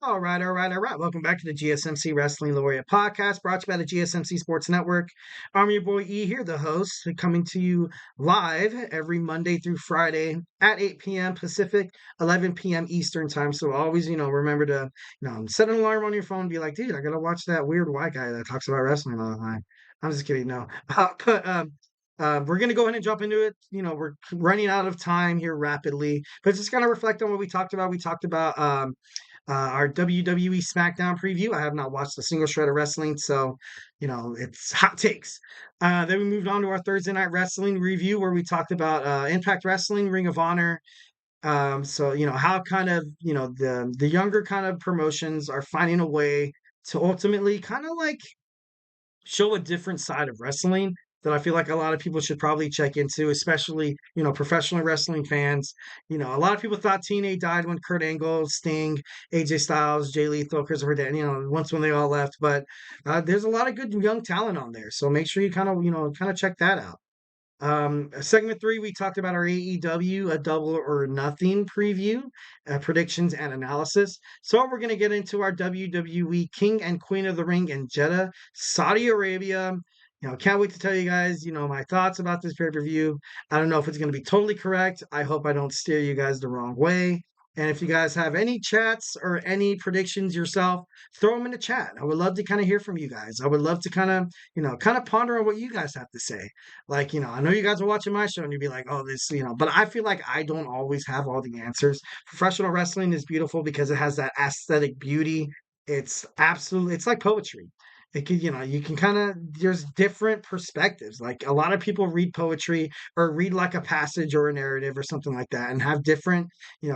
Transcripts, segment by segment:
All right. Welcome back to the GSMC Wrestling Laureate Podcast, brought to you by the GSMC Sports Network. I'm your boy E here, the host, coming to you live every Monday through Friday at 8 p.m. Pacific, 11 p.m. Eastern time. So always, remember to, set an alarm on your phone and be like, dude, I gotta watch that weird white guy that talks about wrestling all the time. I'm just kidding, no. We're going to go ahead and jump into it. We're running out of time here rapidly, but just kind of reflect on what we talked about. We talked about our WWE SmackDown preview. I have not watched a single shred of wrestling, so it's hot takes. Then we moved on to our Thursday Night Wrestling review, where we talked about Impact Wrestling, Ring of Honor. So how kind of the younger kind of promotions are finding a way to ultimately kind of like show a different side of wrestling that I feel like a lot of people should probably check into, especially, professional wrestling fans. A lot of people thought TNA died when Kurt Angle, Sting, AJ Styles, Jay Lethal, Christopher Dan, once when they all left. But there's a lot of good young talent on there. So make sure you kind of check that out. Segment 3, we talked about our AEW, a double or nothing preview, predictions and analysis. So we're going to get into our WWE King and Queen of the Ring in Jeddah, Saudi Arabia. Can't wait to tell you guys, my thoughts about this pay-per-view. I don't know if it's going to be totally correct. I hope I don't steer you guys the wrong way. And if you guys have any chats or any predictions yourself, throw them in the chat. I would love to kind of hear from you guys. I would love to kind of ponder on what you guys have to say. Like, I know you guys are watching my show and you'd be like, oh, this, but I feel like I don't always have all the answers. Professional wrestling is beautiful because it has that aesthetic beauty. It's like poetry. It could, you can kind of, there's different perspectives. Like a lot of people read poetry or read like a passage or a narrative or something like that and have different,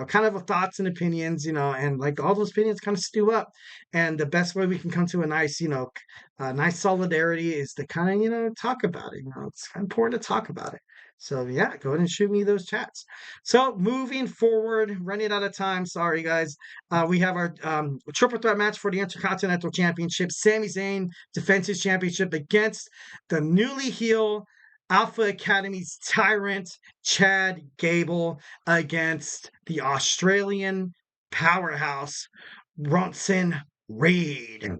kind of thoughts and opinions, and like all those opinions kind of stew up. And the best way we can come to a nice, nice solidarity is to kind of, talk about it. It's kind of important to talk about it. So yeah, go ahead and shoot me those chats. So moving forward, running out of time. Sorry, guys. We have our triple threat match for the Intercontinental Championship. Sami Zayn defends his championship against the newly heel Alpha Academy's tyrant, Chad Gable, against the Australian powerhouse, Bronson Reed.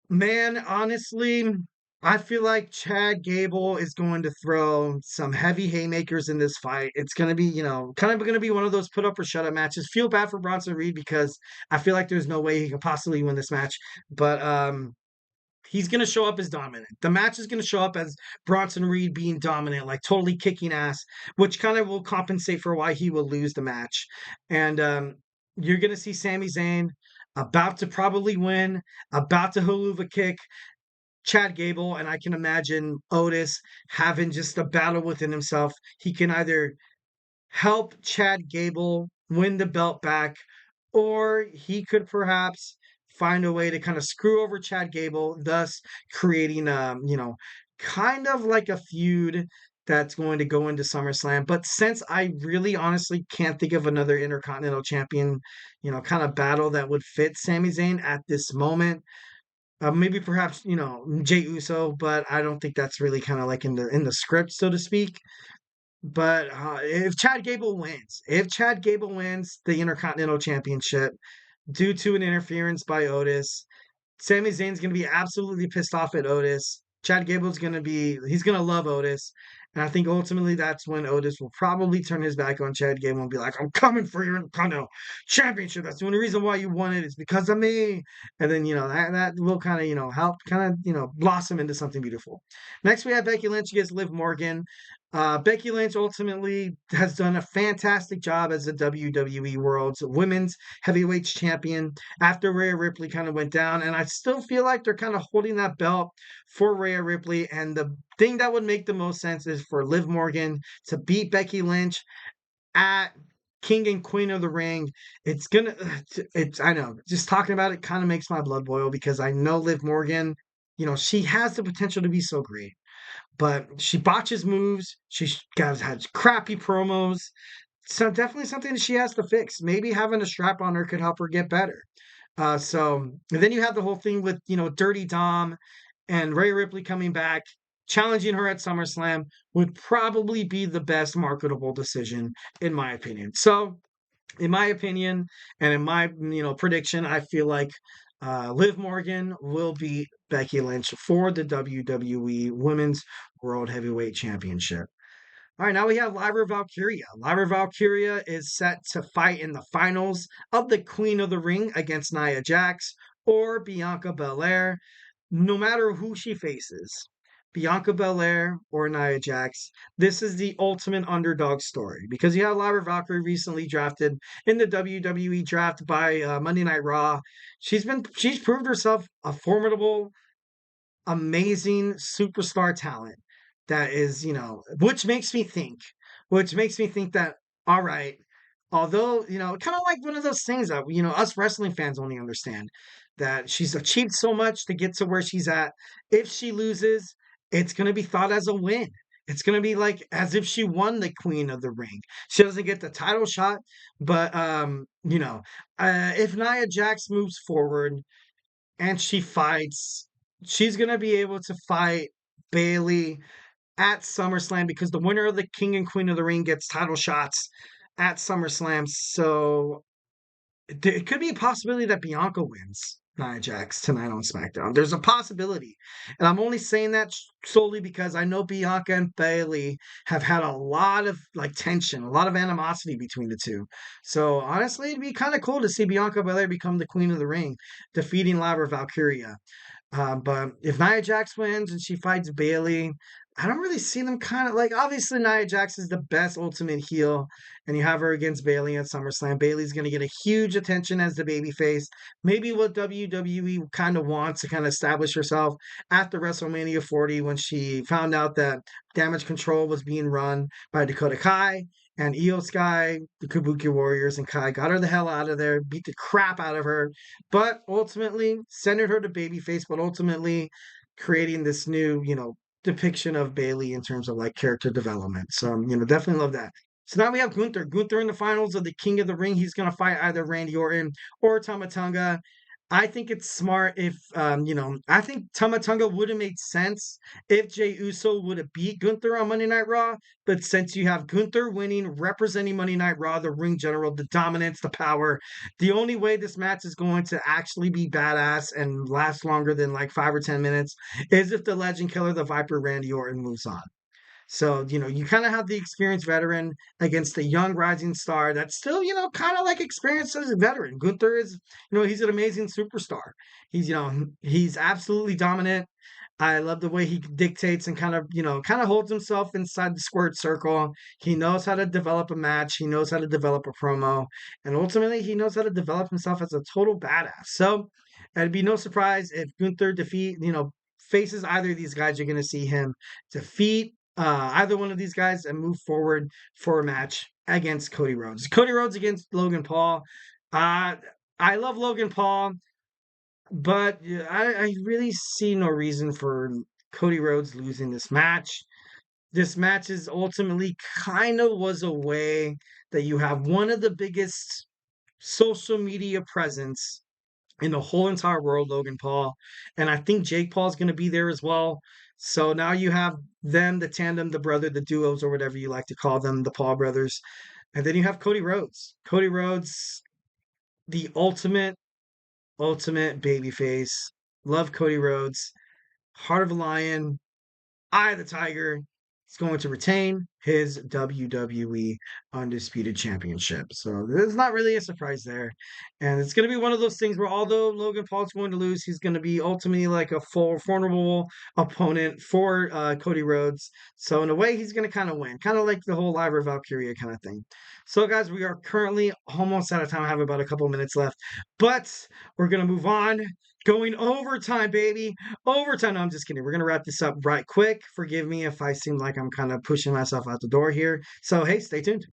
Man, honestly, I feel like Chad Gable is going to throw some heavy haymakers in this fight. It's going to be, kind of going to be one of those put up or shut up matches. Feel bad for Bronson Reed because I feel like there's no way he can possibly win this match. But he's going to show up as dominant. The match is going to show up as Bronson Reed being dominant, like totally kicking ass, which kind of will compensate for why he will lose the match. And you're going to see Sami Zayn about to probably win, about to haluva kick Chad Gable, and I can imagine Otis having just a battle within himself. He can either help Chad Gable win the belt back, or he could perhaps find a way to kind of screw over Chad Gable, thus creating kind of like a feud that's going to go into SummerSlam. But since I really honestly can't think of another Intercontinental Champion, kind of battle that would fit Sami Zayn at this moment, maybe perhaps Jey Uso, but I don't think that's really kind of like in the script, so to speak. But if Chad Gable wins the Intercontinental Championship due to an interference by Otis, Sami Zayn's going to be absolutely pissed off at Otis. Chad Gable's he's going to love Otis. And I think ultimately that's when Otis will probably turn his back on Chad Gable and be like, I'm coming for your Intercontinental Championship. That's the only reason why you won it is because of me. And then, that will kind of, help kind of, blossom into something beautiful. Next, we have Becky Lynch against Liv Morgan. Becky Lynch ultimately has done a fantastic job as the WWE World's Women's Heavyweight Champion after Rhea Ripley kind of went down. And I still feel like they're kind of holding that belt for Rhea Ripley. And the thing that would make the most sense is for Liv Morgan to beat Becky Lynch at King and Queen of the Ring. I know, just talking about it kind of makes my blood boil because I know Liv Morgan, she has the potential to be so great. But she botches moves. She has crappy promos. So definitely something that she has to fix. Maybe having a strap on her could help her get better. And then you have the whole thing with, Dirty Dom and Rhea Ripley coming back, challenging her at SummerSlam would probably be the best marketable decision, in my opinion. So in my opinion and in my prediction, I feel like Liv Morgan will beat Becky Lynch for the WWE Women's World Heavyweight Championship. All right, now we have Lyra Valkyria. Lyra Valkyria is set to fight in the finals of the Queen of the Ring against Nia Jax or Bianca Belair, no matter who she faces. Bianca Belair or Nia Jax, this is the ultimate underdog story because you have Lyra Valkyrie recently drafted in the WWE draft by Monday Night Raw. She's proved herself a formidable, amazing superstar talent that is, which makes me think that, all right, although, kind of like one of those things that, us wrestling fans only understand that she's achieved so much to get to where she's at. If she loses, it's going to be thought as a win. It's going to be like as if she won the Queen of the Ring. She doesn't get the title shot, but, if Nia Jax moves forward and she fights, she's going to be able to fight Bayley at SummerSlam because the winner of the King and Queen of the Ring gets title shots at SummerSlam. So it could be a possibility that Bianca wins Nia Jax tonight on SmackDown. There's a possibility. And I'm only saying that solely because I know Bianca and Bayley have had a lot of tension, a lot of animosity between the two. So honestly, it'd be kind of cool to see Bianca Belair become the Queen of the Ring, defeating Lyra Valkyria. But if Nia Jax wins and she fights Bayley, I don't really see them obviously Nia Jax is the best ultimate heel, and you have her against Bayley at SummerSlam. Bayley's going to get a huge attention as the babyface. Maybe what WWE kind of wants to kind of establish herself after WrestleMania 40 when she found out that Damage Control was being run by Dakota Kai and Io Sky, the Kabuki Warriors, and Kai got her the hell out of there, beat the crap out of her, but ultimately centered her to babyface, but ultimately creating this new, depiction of Bayley in terms of character development. So, definitely love that. So now we have Gunther. Gunther in the finals of the King of the Ring. He's going to fight either Randy Orton or Tama Tonga. I think it's smart if, I think Tama Tonga would have made sense if Jey Uso would have beat Gunther on Monday Night Raw. But since you have Gunther winning, representing Monday Night Raw, the ring general, the dominance, the power, the only way this match is going to actually be badass and last longer than 5 or 10 minutes is if the legend killer, the Viper Randy Orton, moves on. So, you kind of have the experienced veteran against the young rising star that's still, kind of experienced as a veteran. Gunther is, he's an amazing superstar. He's absolutely dominant. I love the way he dictates and kind of holds himself inside the squared circle. He knows how to develop a match. He knows how to develop a promo. And ultimately, he knows how to develop himself as a total badass. So it'd be no surprise if Gunther faces either of these guys. You're going to see him defeat either one of these guys and move forward for a match against Cody Rhodes. Cody Rhodes against Logan Paul. I love Logan Paul, but I really see no reason for Cody Rhodes losing this match. This match is ultimately kind of was a way that you have one of the biggest social media presence in the whole entire world, Logan Paul. And I think Jake Paul's going to be there as well. So now you have them, the tandem, the brother, the duos, or whatever you like to call them, the Paul brothers. And then you have Cody Rhodes. Cody Rhodes, the ultimate babyface. Love Cody Rhodes. Heart of a Lion. Eye of the Tiger. He's going to retain his WWE Undisputed Championship. So there's not really a surprise there. And it's going to be one of those things where although Logan Paul's going to lose, he's going to be ultimately a formidable opponent for Cody Rhodes. So in a way, he's going to kind of win. Kind of like the whole Lyra Valkyria kind of thing. So guys, we are currently almost out of time. I have about a couple minutes left. But we're going to move on. Going overtime, baby. Overtime. No, I'm just kidding. We're going to wrap this up right quick. Forgive me if I seem like I'm kind of pushing myself out the door here. So, hey, stay tuned.